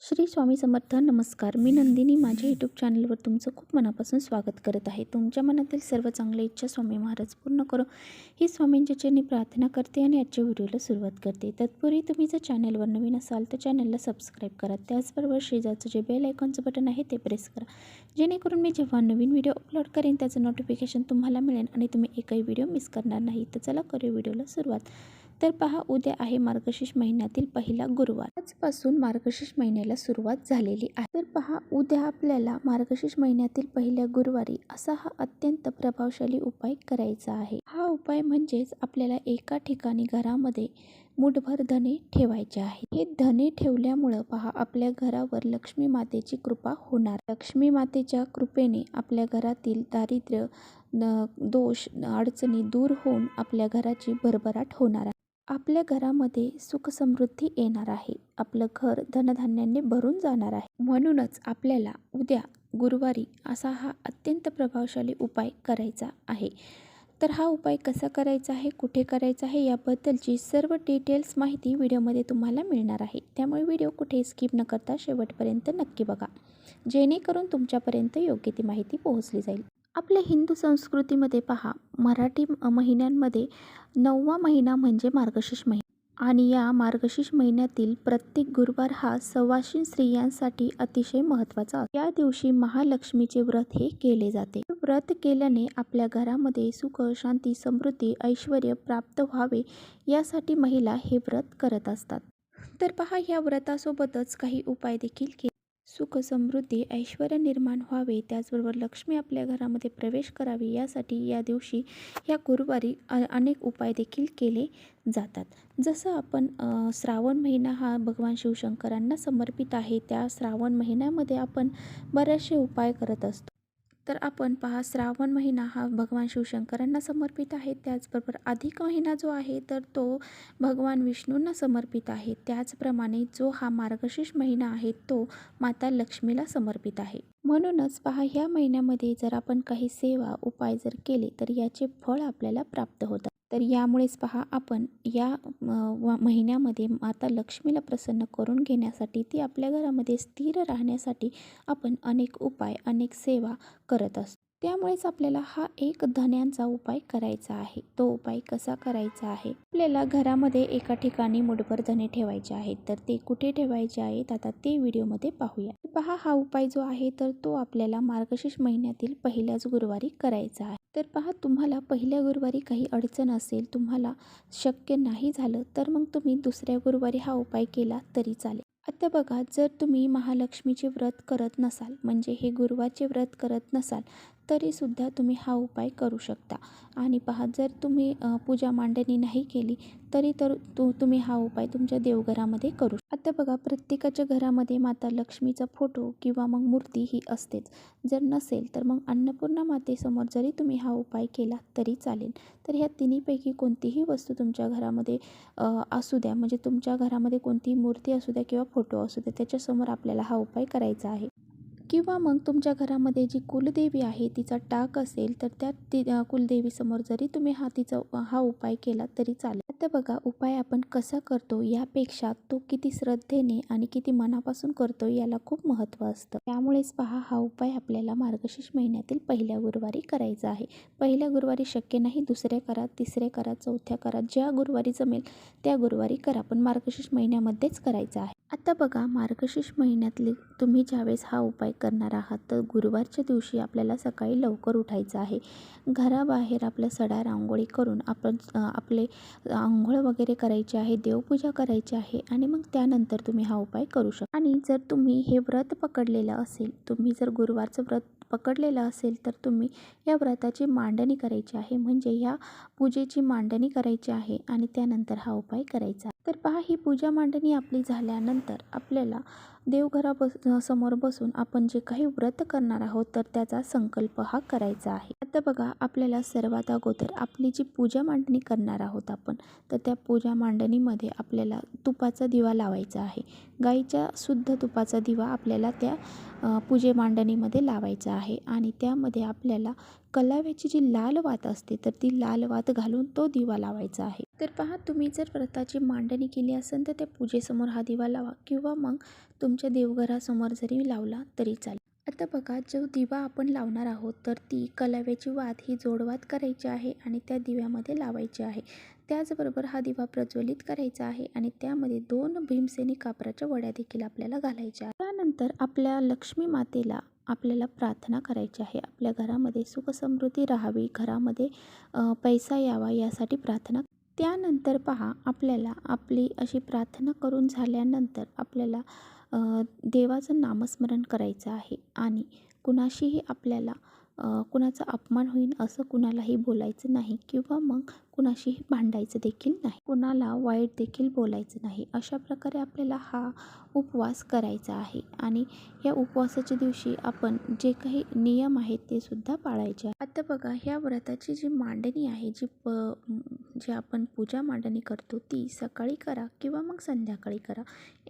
श्री स्वामी समर्थ. नमस्कार. मी नंदिनी. माझ्या यूट्यूब चॅनलवर तुमचं खूप मनापासून स्वागत करत आहे. तुमच्या मनातील सर्व चांगल्या इच्छा स्वामी महाराज पूर्ण करो ही स्वामींच्या चरणी प्रार्थना करते आणि आजच्या व्हिडिओला सुरुवात करते. तत्पूर्वी तुम्ही जर चॅनलवर नवीन असाल तर चॅनलला सबस्क्राईब करा. त्याचबरोबर शेजारचं जे बेल आयकॉनचं बटन आहे ते प्रेस करा, जेणेकरून मी जेव्हा नवीन व्हिडिओ अपलोड करेन त्याचं नोटिफिकेशन तुम्हाला मिळेल आणि तुम्ही एकही व्हिडिओ मिस करणार नाही. तर चला करूया व्हिडिओला सुरुवात. तर पहा, उद्या आहे मार्गशीर्ष महिन्यातील पहिला गुरुवार. आजपासून मार्गशीर्ष महिन्याला सुरुवात झालेली आहे. तर पहा, उद्या आपल्याला मार्गशीर्ष महिन्यातील पहिल्या गुरुवारी असा हा अत्यंत प्रभावशाली उपाय करायचा आहे. हा उपाय म्हणजेच आपल्याला एका ठिकाणी घरामध्ये मुठभर धने ठेवायचे आहे. हे धने ठेवल्यामुळं पहा, आपल्या घरावर लक्ष्मी मातेची कृपा होणार. लक्ष्मी मातेच्या कृपेने आपल्या घरातील दारिद्र्य, दोष, अडचणी दूर होऊन आपल्या घराची भरभराट होणार आहे. आपल्या घरामध्ये सुख समृद्धी येणार आहे. आपलं घर धनधान्याने भरून जाणार आहे. म्हणूनच आपल्याला उद्या गुरुवारी असा हा अत्यंत प्रभावशाली उपाय करायचा आहे. तर हा उपाय कसा करायचा आहे, कुठे करायचा आहे, याबद्दलची सर्व डिटेल्स माहिती व्हिडिओमध्ये तुम्हाला मिळणार आहे. त्यामुळे व्हिडिओ कुठे स्किप न करता शेवटपर्यंत नक्की बघा, जेणेकरून तुमच्यापर्यंत योग्य ती माहिती पोहोचली जाईल. आपल्या हिंदू संस्कृतीमध्ये पहा, मराठी महिन्यांमध्ये 9वा महिना म्हणजे मार्गशीर्ष महिना आणि या मार्गशीर्ष महिन्यातील प्रत्येक गुरुवार हा सवाशीण स्त्रियांसाठी अतिशय महत्त्वाचा असतो. या दिवशी महालक्ष्मीचे व्रत हे केले जाते. व्रत केल्याने आपल्या घरामध्ये सुख, शांती, समृद्धी, ऐश्वर्य प्राप्त व्हावे यासाठी महिला हे व्रत करत असतात. तर पहा, या व्रतासोबतच काही उपाय देखील केले. सुख, समृद्धी, ऐश्वर्य निर्माण व्हावे, त्याचबरोबर लक्ष्मी आपल्या घरामध्ये प्रवेश करावी यासाठी या दिवशी या गुरुवारी अनेक उपाय देखील केले जातात. जसं आपण श्रावण महिना हा भगवान शिवशंकरांना समर्पित आहे, त्या श्रावण महिन्यामध्ये आपण बरेचसे उपाय करत असतो. तर आपण पहा, श्रावण महिना हा भगवान शिवशंकरांना समर्पित आहे. त्याचबरोबर अधिक महिना जो आहे तर तो भगवान विष्णूंना समर्पित आहे. त्याचप्रमाणे जो हा मार्गशीर्ष महिना आहे तो माता लक्ष्मीला समर्पित आहे. म्हणूनच पहा, ह्या महिन्यामध्ये जर आपण काही सेवा उपाय जर केले तर याचे फळ आपल्याला प्राप्त होतात. तर यामुळेच पहा, आपण या महिन्यामध्ये माता लक्ष्मीला प्रसन्न करून घेण्यासाठी, ती आपल्या घरामध्ये स्थिर राहण्यासाठी आपण अनेक उपाय, अनेक सेवा करत असतो. त्यामुळेच आपल्याला हा एक धन्यांचा उपाय करायचा आहे. तो उपाय कसा करायचा आहे, आपल्याला घरामध्ये एका ठिकाणी मुठभर धने ठेवायचे आहेत. तर ते कुठे ठेवायचे आहेत आता ते व्हिडिओमध्ये पाहूया. पहा, हा उपाय जो आहे तर तो आपल्याला मार्गशीर्ष महिन्यातील पहिल्याच गुरुवारी करायचा आहे. तर पहा, तुम्हाला पहिल्या गुरुवारी काही अडचण असेल, तुम्हाला शक्य नाही झालं तर मग तुम्ही दुसऱ्या गुरुवारी हा उपाय केला तरी चालेल. आता बघा, जर तुम्ही महालक्ष्मीचे व्रत करत नसाल, म्हणजे हे गुरुवारचे व्रत करत नसाल तरीसुद्धा तुम्ही हा उपाय करू शकता. आणि पहा, जर तुम्ही पूजा मांडणी नाही केली तरी तुम्ही हा उपाय तुमच्या देवघरामध्ये करू. आता बघा, प्रत्येकाच्या घरामध्ये माता लक्ष्मीचा फोटो किंवा मग मूर्ती ही असतेच. जर नसेल तर मग अन्नपूर्णा मातेसमोर जरी तुम्ही हा उपाय केला तरी चालेल. तर ह्या तिन्हीपैकी कोणतीही वस्तू तुमच्या घरामध्ये असू द्या, म्हणजे तुमच्या घरामध्ये कोणतीही मूर्ती असू द्या किंवा फोटो असू द्या, त्याच्यासमोर आपल्याला हा उपाय करायचा आहे. किंवा मग तुमच्या घरामध्ये जी कुलदेवी आहे तिचा टाक असेल तर त्या कुलदेवीसमोर जरी तुम्ही हा उपाय केला तरी चालेल. आता बघा, उपाय आपण कसा करतो यापेक्षा तो किती श्रद्धेने आणि किती मनापासून करतो याला खूप महत्त्व असतं. त्यामुळेच पहा, हा उपाय आपल्याला मार्गशीर्ष महिन्यातील पहिल्या गुरुवारी करायचा आहे. पहिल्या गुरुवारी शक्य नाही, दुसऱ्या करा, तिसऱ्या करा, चौथ्या करा, ज्या गुरुवारी जमेल त्या गुरुवारी करा, पण मार्गशीर्ष महिन्यामध्येच करायचा आहे. आता बघा, मार्गशीर्ष महिन्यातले तुम्ही ज्यावेळेस हा उपाय करणार आहात तर गुरुवारच्या दिवशी आपल्याला सकाळी लवकर उठायचं आहे. घराबाहेर आपल्या सडा रांगोळी करून आपण आपले आंघोळ वगैरे करायचे आहे, देवपूजा करायची आहे आणि मग त्यानंतर तुम्ही हा उपाय करू शकता. आणि जर तुम्ही हे व्रत पकडलेलं असेल, तुम्ही जर गुरुवारचं व्रत पकडलेलं असेल तर तुम्ही या व्रताची मांडणी करायची आहे, म्हणजे या पूजेची मांडणी करायची आहे आणि त्यानंतर हा उपाय करायचा. तर पहा, ही पूजा मांडणी आपली झाल्यानंतर आपल्याला समोर बसून आपण जे काही व्रत करणार आहोत तर त्याचा संकल्प हा करायचा आहे. आता बघा, आपल्याला सर्वात अगोदर आपली जी पूजा मांडणी करणार आहोत आपण, तर त्या पूजा मांडणीमध्ये आपल्याला तुपाचा दिवा लावायचा आहे. गाईच्या शुद्ध तुपाचा दिवा आपल्याला त्या पूजे मांडणीमध्ये लावायचा आहे आणि त्यामध्ये आपल्याला कलाव्याची जी लाल वात असते तर ती लाल वात घालून तो दिवा लावायचा आहे. तर पहा, तुम्ही जर व्रताची मांडणी केली असेल तर त्या पूजेसमोर हा दिवा लावा किंवा मग तुमच्या देवघरासमोर जरी लावला तरी चालेल. आता बघा, जो दिवा आपण लावणार आहोत तर ती कलाव्याची वात ही जोडवात करायची आहे आणि त्या दिव्यामध्ये लावायची आहे. त्याचबरोबर हा दिवा प्रज्वलित करायचा आहे आणि त्यामध्ये 2 भीमसेनी कापराच्या वड्या देखील आपल्याला घालायच्या आहेत. त्यानंतर आपल्या लक्ष्मी मातेला आपल्याला प्रार्थना करायची आहे. आपल्या घरामध्ये सुख समृद्धी राहावी, घरामध्ये पैसा यावा यासाठी प्रार्थना. त्यानंतर पहा, आपल्याला आपली अशी प्रार्थना करून झाल्यानंतर आपल्याला देवाचं नामस्मरण करायचं आहे आणि कुणाशीही आपल्याला कुणाचा अपमान होईल असं कुणालाही बोलायचं नाही किंवा मग कुणाशीही भांडायचं देखील नाही, कुणाला वाईट देखील बोलायचं नाही. अशा प्रकारे आपल्याला हा उपवास करायचा आहे आणि या उपवासाच्या दिवशी आपण जे काही नियम आहेत ते सुद्धा पाळायचे आहे. आता बघा, ह्या व्रताची जी मांडणी आहे, जी आपण पूजा मांडणी करतो ती सकाळी करा किंवा मग संध्याकाळी करा.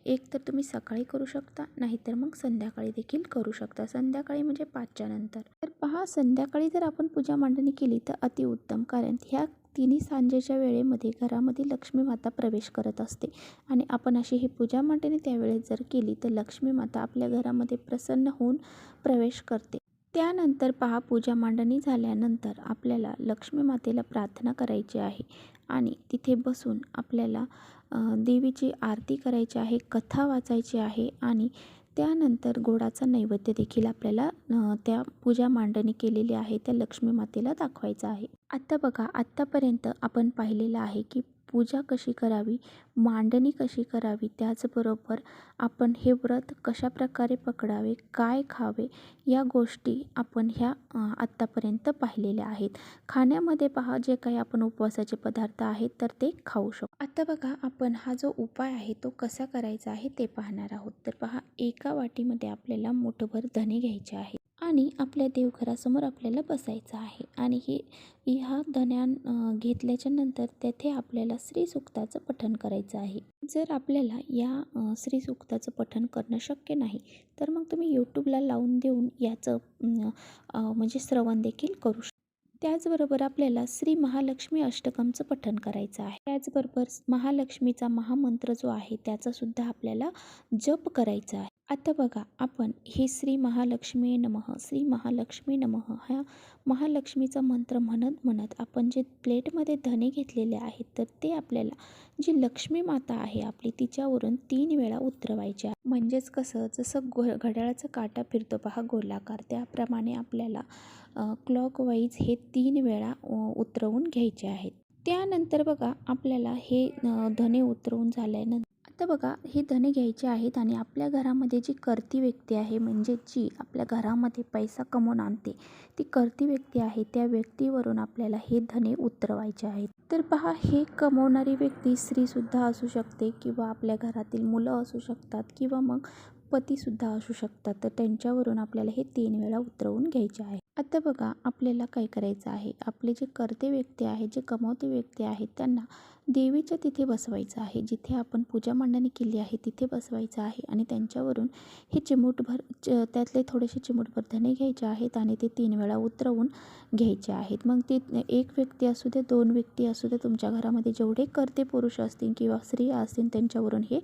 एक तर तुम्ही सकाळी करू शकता, नाहीतर मग संध्याकाळी देखील करू शकता. संध्याकाळी म्हणजे 5च्या नंतर. तर पहा, संध्याकाळी जर आपण पूजा मांडणी केली तर अतिउत्तम, कारण ह्या तिन्ही सांजेच्या वेळेमध्ये घरामध्ये लक्ष्मी माता प्रवेश करत असते आणि आपण अशी ही पूजा मांडणी त्यावेळेस जर केली तर लक्ष्मी माता आपल्या घरामध्ये प्रसन्न होऊन प्रवेश करते. त्यानंतर पहा, पूजा मांडणी झाल्यानंतर आपल्याला लक्ष्मी मातेला प्रार्थना करायची आहे आणि तिथे बसून आपल्याला देवीची आरती करायची आहे, कथा वाचायची आहे आणि त्यानंतर गोडाचा नैवेद्य देखील आपल्याला त्या पूजा मांडणी केलेली आहे त्या लक्ष्मी मातेला दाखवायचं आहे. आता बघा, आत्तापर्यंत आपण पाहिलेलं आहे की पूजा कशी करावी, मांडणी कशी करावी, त्याचबरोबर आपण हे व्रत कशाप्रकारे पकडावे, काय खावे, या गोष्टी आपण ह्या आत्तापर्यंत पाहिलेल्या आहेत. खाण्यामध्ये पहा, जे काही आपण उपवासाचे पदार्थ आहेत तर ते खाऊ शकतो. आता बघा, आपण हा जो उपाय आहे तो कसा करायचा आहे ते पाहणार आहोत. तर पहा, एका वाटीमध्ये आपल्याला मुठभर धणे घ्यायचे आहे आणि आपल्या देवघरासमोर आपल्याला बसायचं आहे आणि ह्या घेतल्याच्या नंतर तेथे आपल्याला श्रीसूक्ताचं पठण करायचं आहे. जर आपल्याला या श्रीसूक्ताचं पठण करणं शक्य नाही तर मग तुम्ही यूट्यूबला लावून देऊन याचं म्हणजे श्रवण देखील करू शकता. त्याचबरोबर आपल्याला श्री महालक्ष्मी अष्टकमचं पठण करायचं आहे. त्याचबरोबर महालक्ष्मीचा महामंत्र जो आहे त्याचा सुद्धा आपल्याला जप करायचा आहे. आता बघा, आपण हे श्री महालक्ष्मी नमः, श्री महालक्ष्मी नमः हा महालक्ष्मीचा मंत्र म्हणत म्हणत आपण जे प्लेटमध्ये धणे घेतलेले आहेत तर ते आपल्याला जी लक्ष्मी माता आहे आपली तिच्यावरून 3 वेळा उतरवायचे आहे. म्हणजेच कसं, जसं घड्याळाचा काटा फिरतो पहा गोलाकार, त्याप्रमाणे आपल्याला क्लॉकवाईज हे 3 वेळा उतरवून घ्यायचे आहेत. त्यानंतर बघा, आपल्याला हे धणे उतरवून झाल्यानंतर आता बघा, हे धणे घ्यायचे आहेत आणि आपल्या घरामध्ये जी करती व्यक्ती आहे, म्हणजे जी आपल्या घरामध्ये पैसा कमवून आणते ती करती व्यक्ती आहे, त्या व्यक्तीवरून आपल्याला हे धणे उतरवायचे आहेत. तर पहा, हे कमवणारी व्यक्ती स्त्रीसुद्धा असू शकते किंवा आपल्या घरातील मुलं असू शकतात किंवा मग पतीसुद्धा असू शकतात. तर त्यांच्यावरून आपल्याला हे 3 वेळा उतरवून घ्यायचे आहे. आता बघा, आपल्याला काय करायचं आहे, आपले जे करते व्यक्ती आहे, जे कमवते व्यक्ती आहेत त्यांना देवीच्या तिथे बसवायचं आहे. जिथे आपण पूजा मांडणी केली आहे तिथे बसवायचं आहे आणि त्यांच्यावरून हे चिमूटभर त्यातले थोडेसे चिमूटभर धणे घ्यायचे आहेत आणि ते 3 वेळा उतरवून घ्यायचे आहेत. मग ते एक व्यक्ती असू दे, 2 व्यक्ती असू दे, तुमच्या घरामध्ये जेवढे करते पुरुष असतील किंवा स्त्रिया असतील त्यांच्यावरून हे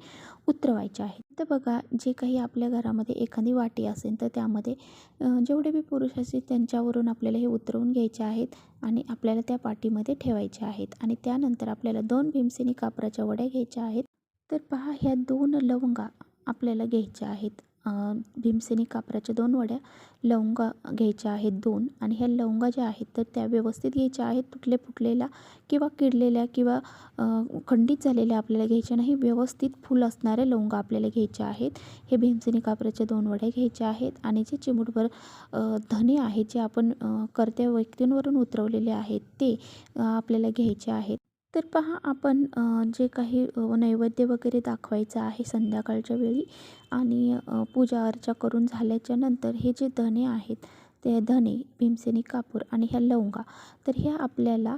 उतरवायचे आहे. तर बघा, जे काही आपल्या घरामध्ये एखादी वाटी असेल तर त्यामध्ये जेवढे बी पुरुष असतील त्यांच्यावरून आपल्याला हे उतरवून घ्यायचे आहेत आणि आपल्याला त्या पाटीमध्ये ठेवायचे आहेत. आणि त्यानंतर आपल्याला 2 भीमसेनी कापराच्या वड्या घ्यायच्या आहेत. तर पहा, ह्या 2 लवंगा आपल्याला घ्यायच्या आहेत. भीमसेनी कापराच्या 2 वड्या लवंगा घ्यायच्या आहेत 2 आणि ह्या लवंगा ज्या आहेत तर त्या व्यवस्थित घ्यायच्या आहेत. फुटलेल्या किंवा किडलेल्या किंवा खंडित झालेल्या आपल्याला घ्यायच्या नाही, व्यवस्थित फुल असणाऱ्या लवंगा आपल्याला घ्यायच्या आहेत. हे भीमसेनी कापराच्या 2 वड्या घ्यायच्या आहेत आणि जे चिमूटभर धणे आहेत जे आपण करत्या व्यक्तींवरून उतरवलेले आहेत ते आपल्याला घ्यायचे आहेत. तर पहा, आपण जे काही नैवेद्य वगैरे दाखवायचं आहे संध्याकाळच्या वेळी आणि पूजा अर्चा करून झाल्याच्या नंतर हे जे धणे आहेत ते धणे, भीमसेनी कापूर आणि ह्या लवंगा तर ह्या आपल्याला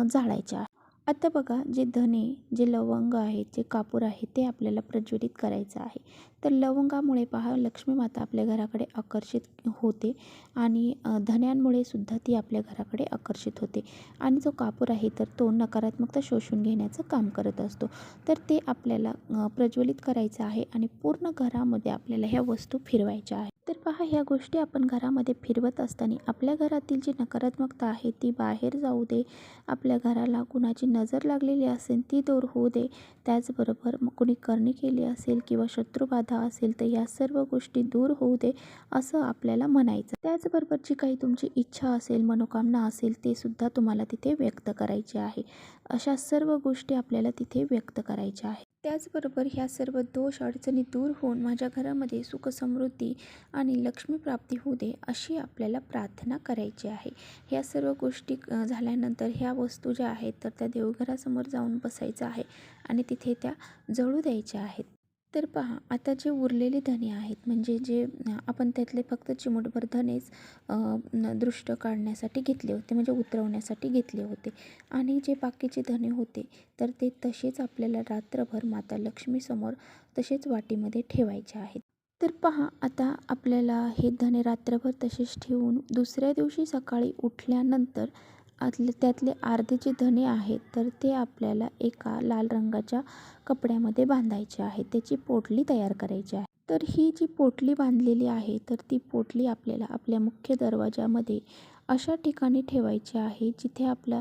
जाळायच्या. आता बघा, जे धणे, जे लवंग आहेत, जे कापूर आहे ते आपल्याला प्रज्वलित करायचं आहे. तर लवंगामुळे पहा लक्ष्मी माता आपल्या घराकडे आकर्षित होते आणि धन्यांमुळे सुद्धा ती आपल्या घराकडे आकर्षित होते. आणि जो कापूर आहे तर तो नकारात्मकता शोषून घेण्याचं काम करत असतो. तर ते आपल्याला प्रज्वलित करायचं आहे आणि पूर्ण घरामध्ये आपल्याला ह्या वस्तू फिरवायच्या आहेत. तर पहा ह्या गोष्टी आपण घरामध्ये फिरवत असताना आपल्या घरातील जी नकारात्मकता आहे ती बाहेर जाऊ दे. आपल्या घराला कुणाची नजर लागलेली असेल ती दूर होऊ दे. त्याचबरोबर मग कोणी करणी केली असेल किंवा शत्रुबाधा असेल तर या सर्व गोष्टी दूर होऊ दे असं आपल्याला म्हणायचं. त्याचबरोबर जी काही तुमची इच्छा असेल, मनोकामना असेल ते सुद्धा तुम्हाला तिथे व्यक्त करायचे आहे. अशा सर्व गोष्टी आपल्याला तिथे व्यक्त करायच्या आहेत. त्याचबरोबर ह्या सर्व दोष अडचणी दूर होऊन माझ्या घरामध्ये सुख समृद्धी आणि लक्ष्मी प्राप्ती होऊ दे अशी आपल्याला प्रार्थना करायची आहे. ह्या सर्व गोष्टी झाल्यानंतर ह्या वस्तू ज्या आहेत तर त्या देवघरासमोर जाऊन बसायचं आहे आणि तिथे त्या जळू द्यायच्या आहेत. तर पहा आता जे उरलेले धने आहेत म्हणजे जे आपण त्यातले फक्त चिमूटभर धनेच दृष्ट काढण्यासाठी घेतले होते म्हणजे उतरवण्यासाठी घेतले होते आणि जे बाकीचे धने होते तर ते तसेच आपल्याला रात्रभर माता लक्ष्मीसमोर तसेच वाटीमध्ये ठेवायचे आहेत. तर पहा आता आपल्याला हे धने रात्रभर तसेच ठेवून दुसऱ्या दिवशी सकाळी उठल्यानंतर त्यातले अर्धे जे धने आहेत तर ते आपल्याला एका लाल रंगाच्या कपड्यामध्ये बांधायचे आहे. त्याची पोटली तयार करायची आहे. तर ही जी पोटली बांधलेली आहे तर ती पोटली आपल्याला आपल्या मुख्य दरवाजामध्ये अशा ठिकाणी ठेवायची आहे जिथे आपला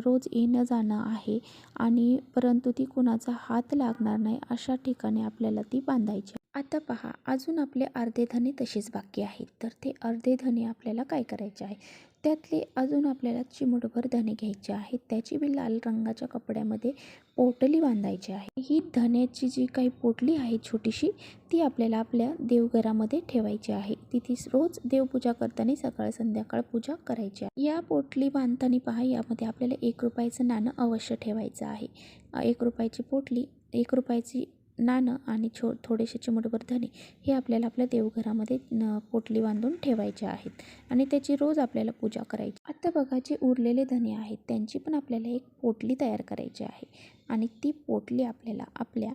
रोज येणं जाणं आहे आणि परंतु ती कुणाचा हात लागणार नाही अशा ठिकाणी आपल्याला ती बांधायची. आता पहा अजून आपले अर्धे धने तसेच बाकी आहेत. तर ते अर्धे धने आपल्याला काय करायचे आहे त्यातले अजून आपल्याला चिमूटभर धने घ्यायचे आहेत. त्याची बी लाल रंगाच्या कपड्यामध्ये पोटली बांधायची आहे. ही धन्याची जी काही पोटली आहे छोटीशी ती आपल्याला आपल्या देवघरामध्ये ठेवायची आहे. तिथे रोज देवपूजा करताना सकाळ संध्याकाळ पूजा करायची आहे. या पोटली बांधताना पहा यामध्ये आपल्याला 1 रुपयाचं नाणं अवश्य ठेवायचं आहे. 1 रुपयाची पोटली, 1 रुपयाची नाणं आणि थोडेसे चिमूटभर धने हे आपल्याला आपल्या देवघरामध्ये पोटली बांधून ठेवायचे आहेत आणि त्याची रोज आपल्याला पूजा करायची. आता बघा जे उरलेले धने आहेत त्यांची पण आपल्याला एक पोटली तयार करायची आहे आणि ती पोटली आपल्याला आपल्या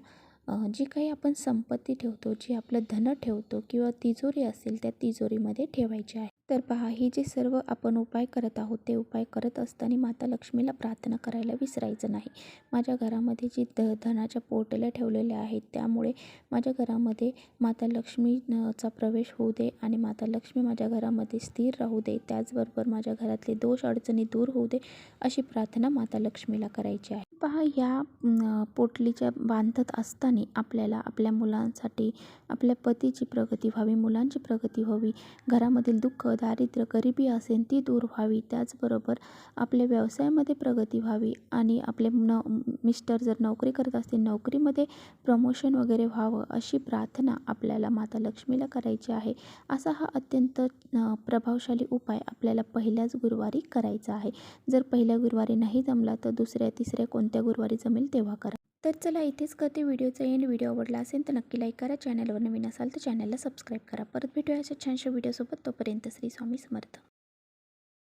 जी काही आपण संपत्ती ठेवतो, जी आपलं धन ठेवतो किंवा तिजोरी असेल त्या तिजोरीमध्ये ठेवायची आहे. तर पहा ही जे सर्व आपण उपाय करत आहोत ते उपाय करत असताना माता लक्ष्मीला प्रार्थना करायला विसरायचं नाही. माझ्या घरामध्ये जी धनाच्या पोटल्या ठेवलेल्या आहेत त्यामुळे माझ्या घरामध्ये माता लक्ष्मीचा प्रवेश होऊ दे आणि माता लक्ष्मी माझ्या घरामध्ये स्थिर राहू दे. त्याचबरोबर माझ्या घरातले दोष अडचणी दूर होऊ दे अशी प्रार्थना माता लक्ष्मीला करायची आहे. पहा या पोटलीच्या बांधत असताना आपल्याला आपल्या मुलांसाठी आपल्या पतीची प्रगती व्हावी, मुलांची प्रगती व्हावी, घरामधील दुःख, दारिद्र्य, गरिबी असेल ती दूर व्हावी, त्याचबरोबर आपल्या व्यवसायामध्ये प्रगती व्हावी आणि आपले मिस्टर जर नोकरी करत असतील नोकरीमध्ये प्रमोशन वगैरे व्हावं अशी प्रार्थना आपल्याला माता लक्ष्मीला करायची आहे. असा हा अत्यंत प्रभावशाली उपाय आपल्याला पहिल्याच गुरुवारी करायचा आहे. जर पहिल्या गुरुवारी नाही जमला तर दुसऱ्या तिसऱ्या कोणत्या गुरुवारी जमेल तेव्हा करा. तर चला इथेच करते व्हिडिओचा एंड. व्हिडिओ आवडला असेल तर नक्की लाईक करा. चॅनलवर नवीन असाल तर चॅनलला सबस्क्राईब करा. परत भेटूया अशा छानशा व्हिडिओसोबत. तोपर्यंत श्री स्वामी समर्थ.